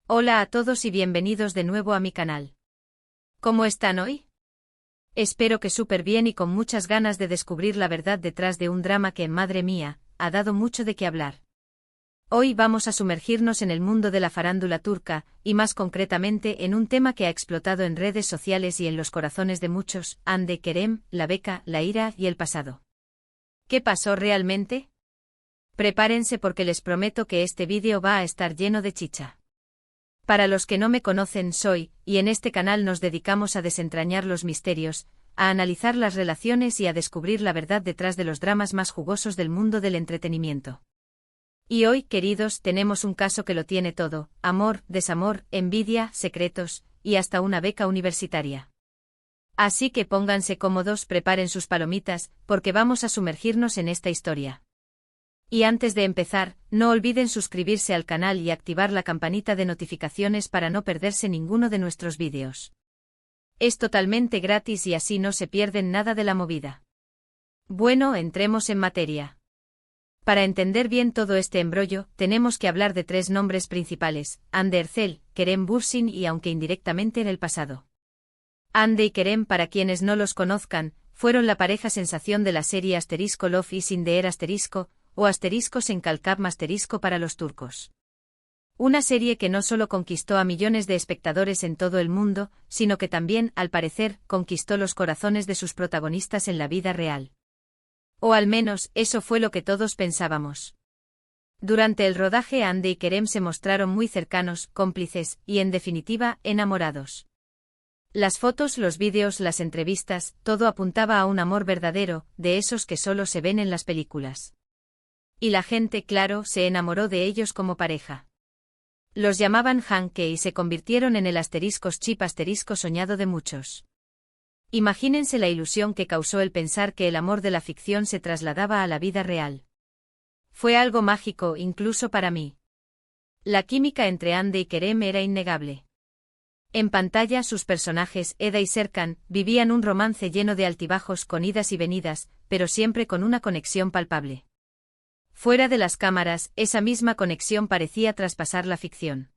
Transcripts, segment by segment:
Hola a todos y bienvenidos de nuevo a mi canal. ¿Cómo están hoy? Espero que súper bien y con muchas ganas de descubrir la verdad detrás de un drama que, madre mía, ha dado mucho de qué hablar. Hoy vamos a sumergirnos en el mundo de la farándula turca, y más concretamente en un tema que ha explotado en redes sociales y en los corazones de muchos: Hande Kerem, la beca, la ira y el pasado. ¿Qué pasó realmente? Prepárense porque les prometo que este vídeo va a estar lleno de chicha. Para los que no me conocen, y en este canal nos dedicamos a desentrañar los misterios, a analizar las relaciones y a descubrir la verdad detrás de los dramas más jugosos del mundo del entretenimiento. Y hoy, queridos, tenemos un caso que lo tiene todo: amor, desamor, envidia, secretos, y hasta una beca universitaria. Así que pónganse cómodos, preparen sus palomitas, porque vamos a sumergirnos en esta historia. Y antes de empezar, no olviden suscribirse al canal y activar la campanita de notificaciones para no perderse ninguno de nuestros vídeos. Es totalmente gratis y así no se pierden nada de la movida. Bueno, entremos en materia. Para entender bien todo este embrollo, tenemos que hablar de tres nombres principales: Hande Erçel, Kerem Bürsin y, aunque indirectamente, en el pasado. Hande y Kerem, para quienes no los conozcan, fueron la pareja sensación de la serie *Love is in the Air*, o *Senkal Cap* para los turcos. Una serie que no solo conquistó a millones de espectadores en todo el mundo, sino que también, al parecer, conquistó los corazones de sus protagonistas en la vida real. O al menos, eso fue lo que todos pensábamos. Durante el rodaje, Hande y Kerem se mostraron muy cercanos, cómplices, y en definitiva, enamorados. Las fotos, los vídeos, las entrevistas, todo apuntaba a un amor verdadero, de esos que solo se ven en las películas. Y la gente, claro, se enamoró de ellos como pareja. Los llamaban Hanke y se convirtieron en el *chip* soñado de muchos. Imagínense la ilusión que causó el pensar que el amor de la ficción se trasladaba a la vida real. Fue algo mágico, incluso para mí. La química entre Hande y Kerem era innegable. En pantalla, sus personajes, Eda y Serkan, vivían un romance lleno de altibajos, con idas y venidas, pero siempre con una conexión palpable. Fuera de las cámaras, esa misma conexión parecía traspasar la ficción.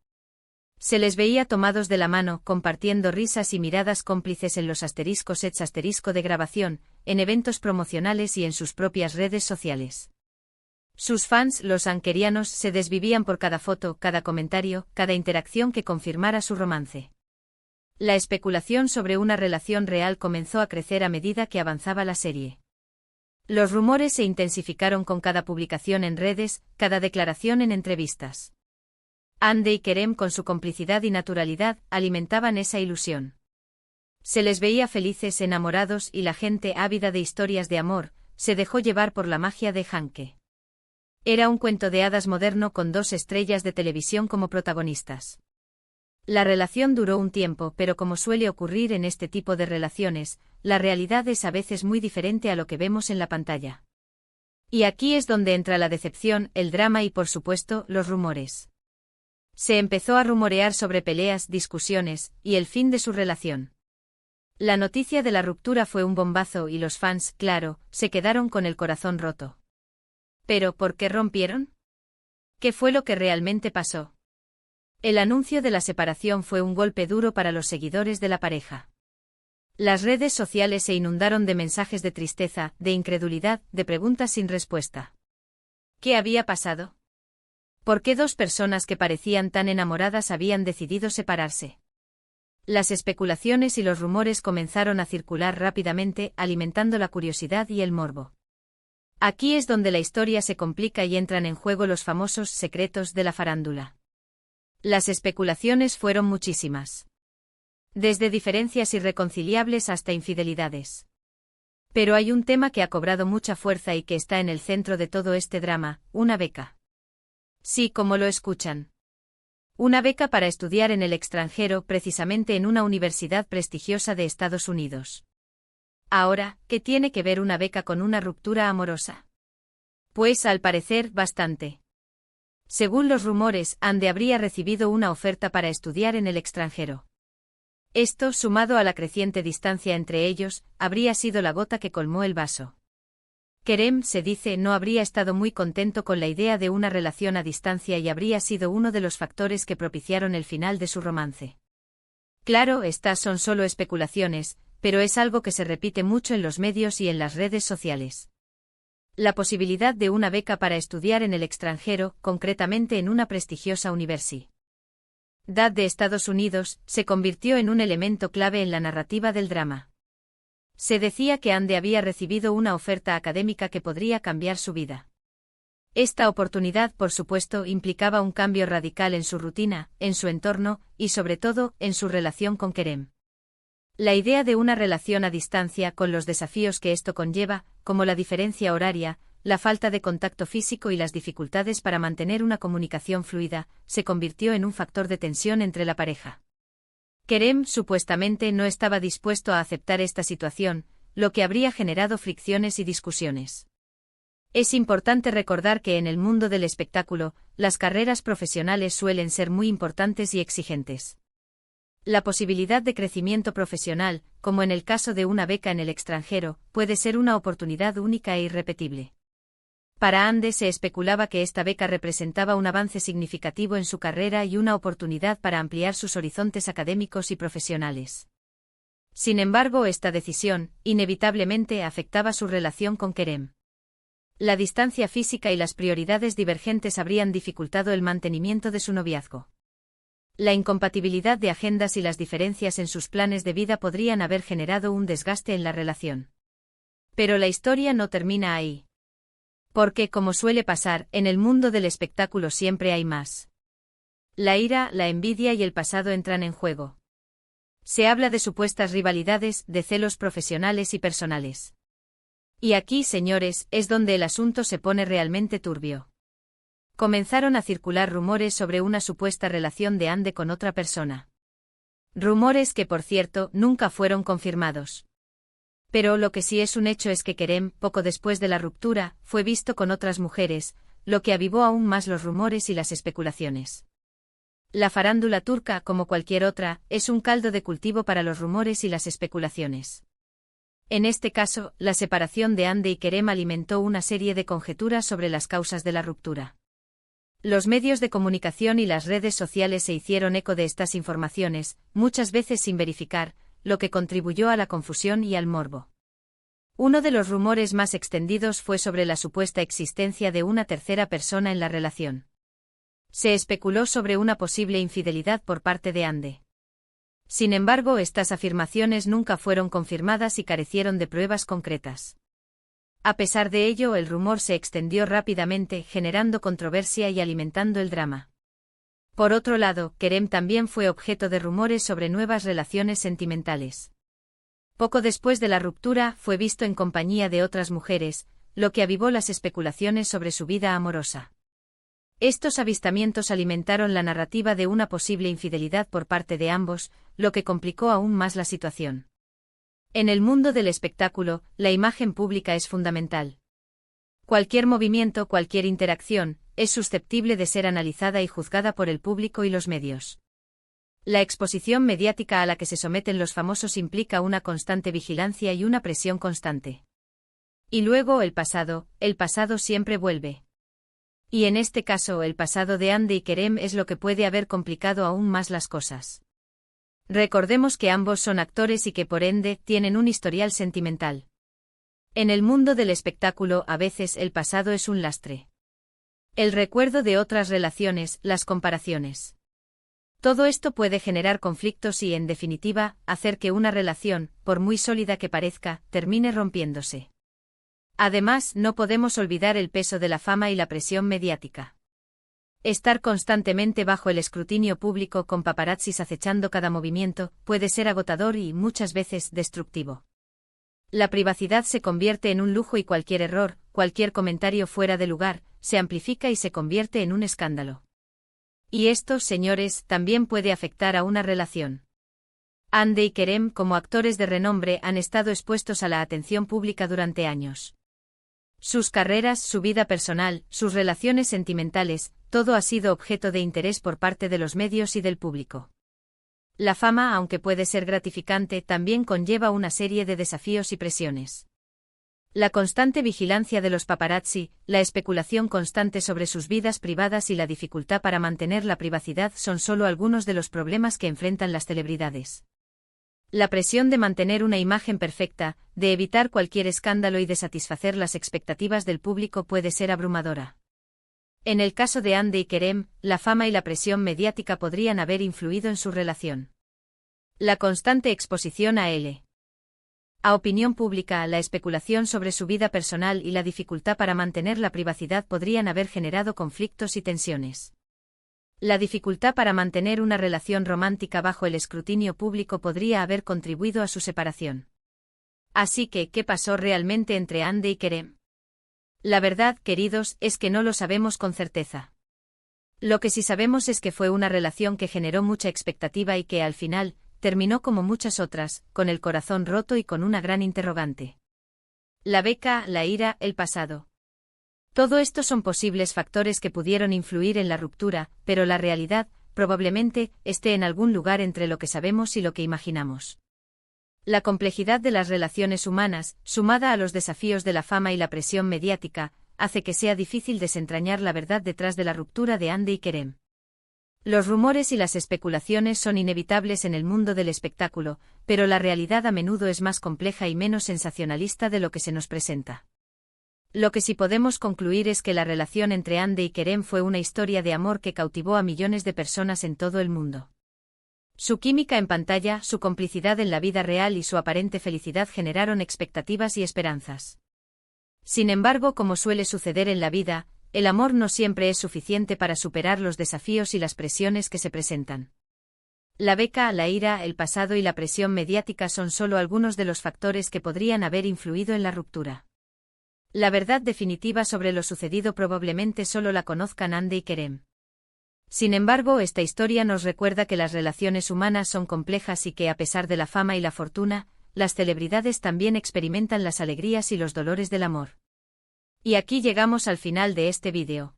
Se les veía tomados de la mano, compartiendo risas y miradas cómplices en los *sets* de grabación, en eventos promocionales y en sus propias redes sociales. Sus fans, los ankerianos, se desvivían por cada foto, cada comentario, cada interacción que confirmara su romance. La especulación sobre una relación real comenzó a crecer a medida que avanzaba la serie. Los rumores se intensificaron con cada publicación en redes, cada declaración en entrevistas. Hande y Kerem, con su complicidad y naturalidad, alimentaban esa ilusión. Se les veía felices, enamorados, y la gente, ávida de historias de amor, se dejó llevar por la magia de Hanke. Era un cuento de hadas moderno con dos estrellas de televisión como protagonistas. La relación duró un tiempo, pero como suele ocurrir en este tipo de relaciones, la realidad es a veces muy diferente a lo que vemos en la pantalla. Y aquí es donde entra la decepción, el drama y, por supuesto, los rumores. Se empezó a rumorear sobre peleas, discusiones, y el fin de su relación. La noticia de la ruptura fue un bombazo y los fans, claro, se quedaron con el corazón roto. ¿Pero por qué rompieron? ¿Qué fue lo que realmente pasó? El anuncio de la separación fue un golpe duro para los seguidores de la pareja. Las redes sociales se inundaron de mensajes de tristeza, de incredulidad, de preguntas sin respuesta. ¿Qué había pasado? ¿Por qué dos personas que parecían tan enamoradas habían decidido separarse? Las especulaciones y los rumores comenzaron a circular rápidamente, alimentando la curiosidad y el morbo. Aquí es donde la historia se complica y entran en juego los famosos secretos de la farándula. Las especulaciones fueron muchísimas. Desde diferencias irreconciliables hasta infidelidades. Pero hay un tema que ha cobrado mucha fuerza y que está en el centro de todo este drama: una beca. Sí, como lo escuchan. Una beca para estudiar en el extranjero, precisamente en una universidad prestigiosa de Estados Unidos. Ahora, ¿qué tiene que ver una beca con una ruptura amorosa? Pues, al parecer, bastante. Según los rumores, Hande habría recibido una oferta para estudiar en el extranjero. Esto, sumado a la creciente distancia entre ellos, habría sido la gota que colmó el vaso. Kerem, se dice, no habría estado muy contento con la idea de una relación a distancia y habría sido uno de los factores que propiciaron el final de su romance. Claro, estas son solo especulaciones, pero es algo que se repite mucho en los medios y en las redes sociales. La posibilidad de una beca para estudiar en el extranjero, concretamente en una prestigiosa universidad de Estados Unidos, se convirtió en un elemento clave en la narrativa del drama. Se decía que Anne había recibido una oferta académica que podría cambiar su vida. Esta oportunidad, por supuesto, implicaba un cambio radical en su rutina, en su entorno, y sobre todo, en su relación con Kerem. La idea de una relación a distancia, con los desafíos que esto conlleva, como la diferencia horaria, la falta de contacto físico y las dificultades para mantener una comunicación fluida, se convirtió en un factor de tensión entre la pareja. Kerem supuestamente no estaba dispuesto a aceptar esta situación, lo que habría generado fricciones y discusiones. Es importante recordar que en el mundo del espectáculo, las carreras profesionales suelen ser muy importantes y exigentes. La posibilidad de crecimiento profesional, como en el caso de una beca en el extranjero, puede ser una oportunidad única e irrepetible. Para Anne se especulaba que esta beca representaba un avance significativo en su carrera y una oportunidad para ampliar sus horizontes académicos y profesionales. Sin embargo, esta decisión, inevitablemente, afectaba su relación con Kerem. La distancia física y las prioridades divergentes habrían dificultado el mantenimiento de su noviazgo. La incompatibilidad de agendas y las diferencias en sus planes de vida podrían haber generado un desgaste en la relación. Pero la historia no termina ahí. Porque, como suele pasar, en el mundo del espectáculo siempre hay más. La ira, la envidia y el pasado entran en juego. Se habla de supuestas rivalidades, de celos profesionales y personales. Y aquí, señores, es donde el asunto se pone realmente turbio. Comenzaron a circular rumores sobre una supuesta relación de Anne con otra persona. Rumores que, por cierto, nunca fueron confirmados. Pero lo que sí es un hecho es que Kerem, poco después de la ruptura, fue visto con otras mujeres, lo que avivó aún más los rumores y las especulaciones. La farándula turca, como cualquier otra, es un caldo de cultivo para los rumores y las especulaciones. En este caso, la separación de Anne y Kerem alimentó una serie de conjeturas sobre las causas de la ruptura. Los medios de comunicación y las redes sociales se hicieron eco de estas informaciones, muchas veces sin verificar, lo que contribuyó a la confusión y al morbo. Uno de los rumores más extendidos fue sobre la supuesta existencia de una tercera persona en la relación. Se especuló sobre una posible infidelidad por parte de Anne. Sin embargo, estas afirmaciones nunca fueron confirmadas y carecieron de pruebas concretas. A pesar de ello, el rumor se extendió rápidamente, generando controversia y alimentando el drama. Por otro lado, Kerem también fue objeto de rumores sobre nuevas relaciones sentimentales. Poco después de la ruptura, fue visto en compañía de otras mujeres, lo que avivó las especulaciones sobre su vida amorosa. Estos avistamientos alimentaron la narrativa de una posible infidelidad por parte de ambos, lo que complicó aún más la situación. En el mundo del espectáculo, la imagen pública es fundamental. Cualquier movimiento, cualquier interacción, es susceptible de ser analizada y juzgada por el público y los medios. La exposición mediática a la que se someten los famosos implica una constante vigilancia y una presión constante. Y luego el pasado siempre vuelve. Y en este caso, el pasado de Anne y Kerem es lo que puede haber complicado aún más las cosas. Recordemos que ambos son actores y que por ende tienen un historial sentimental. En el mundo del espectáculo a veces el pasado es un lastre. El recuerdo de otras relaciones, las comparaciones. Todo esto puede generar conflictos y, en definitiva, hacer que una relación, por muy sólida que parezca, termine rompiéndose. Además, no podemos olvidar el peso de la fama y la presión mediática. Estar constantemente bajo el escrutinio público con paparazzis acechando cada movimiento puede ser agotador y, muchas veces, destructivo. La privacidad se convierte en un lujo y cualquier error, cualquier comentario fuera de lugar, se amplifica y se convierte en un escándalo. Y esto, señores, también puede afectar a una relación. Anne y Kerem, como actores de renombre, han estado expuestos a la atención pública durante años. Sus carreras, su vida personal, sus relaciones sentimentales, todo ha sido objeto de interés por parte de los medios y del público. La fama, aunque puede ser gratificante, también conlleva una serie de desafíos y presiones. La constante vigilancia de los paparazzi, la especulación constante sobre sus vidas privadas y la dificultad para mantener la privacidad son solo algunos de los problemas que enfrentan las celebridades. La presión de mantener una imagen perfecta, de evitar cualquier escándalo y de satisfacer las expectativas del público puede ser abrumadora. En el caso de Hande y Kerem, la fama y la presión mediática podrían haber influido en su relación. La constante exposición a opinión pública, la especulación sobre su vida personal y la dificultad para mantener la privacidad podrían haber generado conflictos y tensiones. La dificultad para mantener una relación romántica bajo el escrutinio público podría haber contribuido a su separación. Así que, ¿qué pasó realmente entre Hande y Kerem? La verdad, queridos, es que no lo sabemos con certeza. Lo que sí sabemos es que fue una relación que generó mucha expectativa y que, al final, terminó como muchas otras, con el corazón roto y con una gran interrogante. La beca, la ira, el pasado. Todo esto son posibles factores que pudieron influir en la ruptura, pero la realidad, probablemente, esté en algún lugar entre lo que sabemos y lo que imaginamos. La complejidad de las relaciones humanas, sumada a los desafíos de la fama y la presión mediática, hace que sea difícil desentrañar la verdad detrás de la ruptura de Hande y Kerem. Los rumores y las especulaciones son inevitables en el mundo del espectáculo, pero la realidad a menudo es más compleja y menos sensacionalista de lo que se nos presenta. Lo que sí podemos concluir es que la relación entre Hande y Kerem fue una historia de amor que cautivó a millones de personas en todo el mundo. Su química en pantalla, su complicidad en la vida real y su aparente felicidad generaron expectativas y esperanzas. Sin embargo, como suele suceder en la vida, el amor no siempre es suficiente para superar los desafíos y las presiones que se presentan. La beca, la ira, el pasado y la presión mediática son solo algunos de los factores que podrían haber influido en la ruptura. La verdad definitiva sobre lo sucedido probablemente solo la conozcan Hande y Kerem. Sin embargo, esta historia nos recuerda que las relaciones humanas son complejas y que, a pesar de la fama y la fortuna, las celebridades también experimentan las alegrías y los dolores del amor. Y aquí llegamos al final de este vídeo.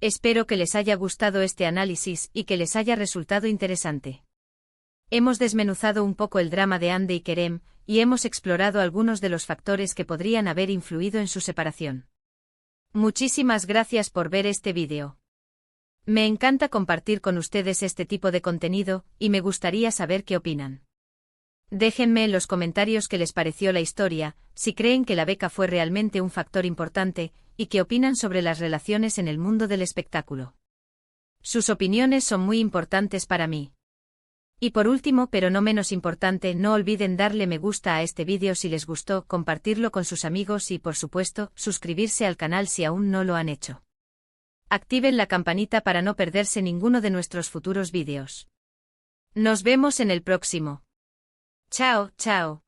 Espero que les haya gustado este análisis y que les haya resultado interesante. Hemos desmenuzado un poco el drama de Hande y Kerem, y hemos explorado algunos de los factores que podrían haber influido en su separación. Muchísimas gracias por ver este vídeo. Me encanta compartir con ustedes este tipo de contenido, y me gustaría saber qué opinan. Déjenme en los comentarios qué les pareció la historia, si creen que la beca fue realmente un factor importante, y qué opinan sobre las relaciones en el mundo del espectáculo. Sus opiniones son muy importantes para mí. Y por último, pero no menos importante, no olviden darle me gusta a este vídeo si les gustó, compartirlo con sus amigos y, por supuesto, suscribirse al canal si aún no lo han hecho. Activen la campanita para no perderse ninguno de nuestros futuros vídeos. Nos vemos en el próximo. Chao, chao.